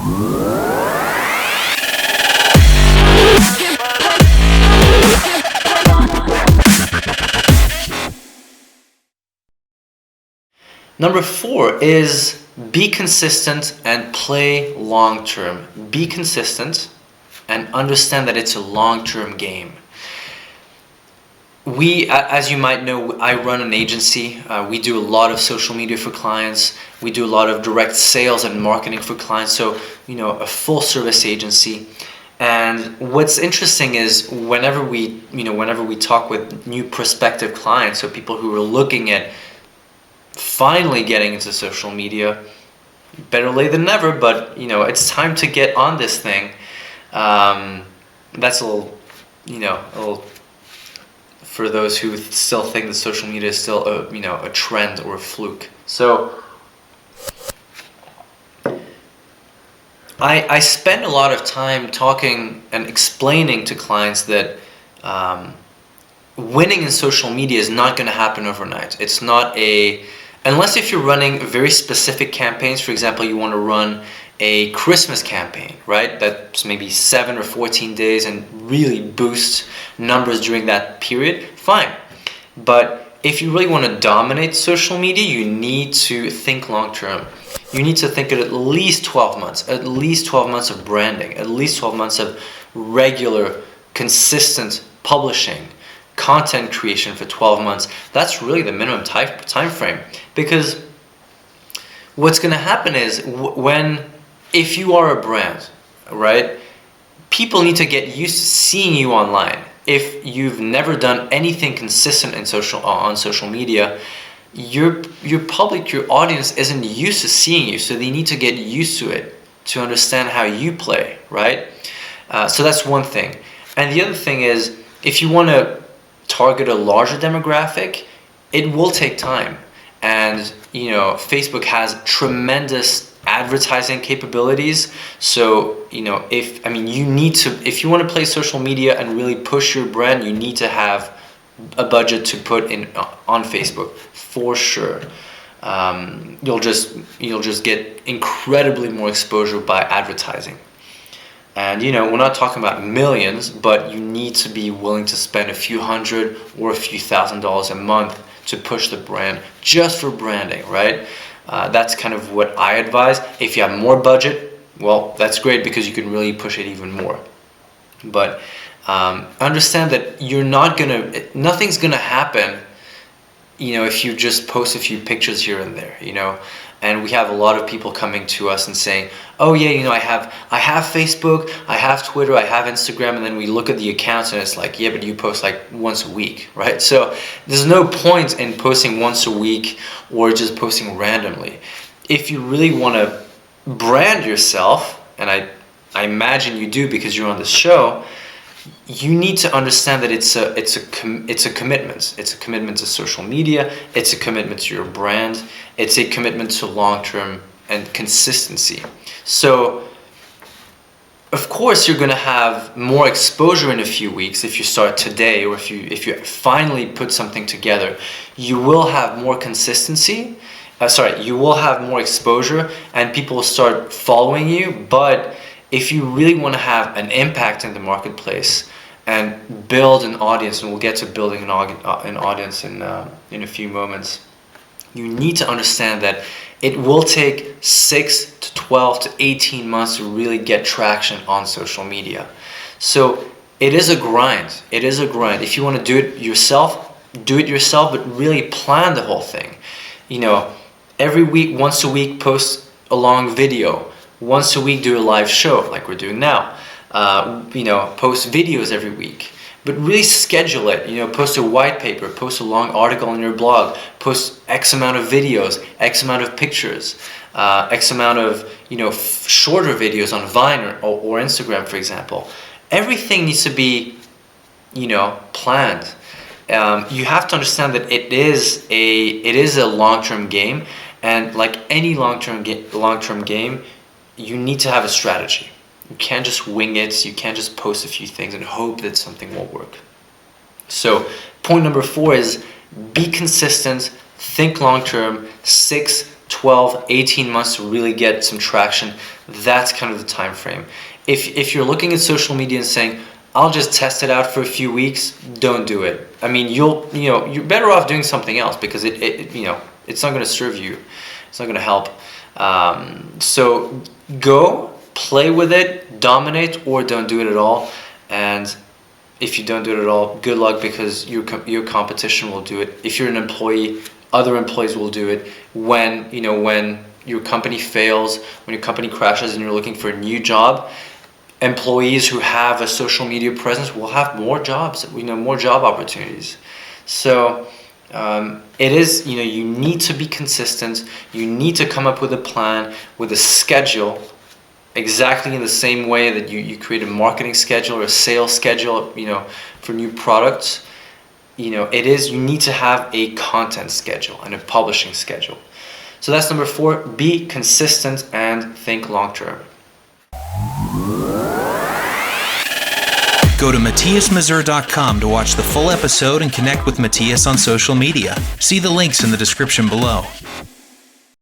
Number 4 is be consistent and play long term. Be consistent and understand that it's a long-term game. As you might know, I run an agency. We do a lot of social media for clients. We do a lot of direct sales and marketing for clients. So, a full service agency. And what's interesting is whenever we talk with new prospective clients, so people who are looking at finally getting into social media, better late than never, but it's time to get on this thing. That's a little for those who still think that social media is still a trend or a fluke. So I spend a lot of time talking and explaining to clients that winning in social media is not going to happen overnight. It's not unless if you're running very specific campaigns. For example, you want to run a Christmas campaign, right? That's maybe 7 or 14 days and really boost numbers during that period, fine. But if you really want to dominate social media, you need to think long term. You need to think at least 12 months, at least 12 months of branding, at least 12 months of regular, consistent publishing, content creation for 12 months. That's really the minimum time frame. Because what's going to happen is if you are a brand, right, people need to get used to seeing you online. If you've never done anything consistent on social media, your public, your audience isn't used to seeing you, so they need to get used to it to understand how you play, right? So that's one thing. And the other thing is, if you want to target a larger demographic, it will take time. And Facebook has tremendous advertising capabilities. So if you want to play social media and really push your brand, you need to have a budget to put in on Facebook for sure. You'll just get incredibly more exposure by advertising. And we're not talking about millions, but you need to be willing to spend a few hundred or a few $1,000s a month to push the brand just for branding, right? That's kind of what I advise. If you have more budget, well, that's great because you can really push it even more. But understand that nothing's gonna happen, if you just post a few pictures here and there, And we have a lot of people coming to us and saying, "Oh yeah, I have Facebook, I have Twitter, I have Instagram," and then we look at the accounts and it's like, "Yeah, but you post like once a week," right? So there's no point in posting once a week or just posting randomly. If you really want to brand yourself, and I imagine you do because you're on this show, you need to understand that it's a commitment. It's a commitment to social media. It's a commitment to your brand. It's a commitment to long-term and consistency. So, of course, you're going to have more exposure in a few weeks if you start today, or if you finally put something together. You will have more consistency. You will have more exposure, and people will start following you. But if you really want to have an impact in the marketplace and build an audience, and we'll get to building an audience in a few moments, you need to understand that it will take 6 to 12 to 18 months to really get traction on social media. So it is a grind. It is a grind. If you want to do it yourself, but really plan the whole thing. Every week, once a week, post a long video. Once a week, do a live show like we're doing now. Post videos every week, but really schedule it. Post a white paper, post a long article on your blog, post X amount of videos, X amount of pictures, X amount of shorter videos on Vine or Instagram, for example. Everything needs to be planned. You have to understand that it is a long-term game, and like any long-term game, you need to have a strategy. You can't just wing it. You can't just post a few things and hope that something will work. So point number 4 is be consistent, think long term, 6 12, 18 months to really get some traction. That's kind of the time frame. If you're looking at social media and saying, I'll just test it out for a few weeks, don't do it. I mean, you're better off doing something else, because it's not going to serve you. It's not going to help. So go, play with it, dominate, or don't do it at all. And if you don't do it at all, good luck, because your competition will do it. If you're an employee, other employees will do it. When your company fails, when your company crashes and you're looking for a new job, employees who have a social media presence will have more jobs, more job opportunities. So it is, you need to be consistent. You need to come up with a plan, with a schedule, exactly in the same way that you create a marketing schedule or a sales schedule, for new products. You need to have a content schedule and a publishing schedule. So that's number 4, be consistent and think long term. Go to MatthiasMazur.com to watch the full episode and connect with Matthias on social media. See the links in the description below.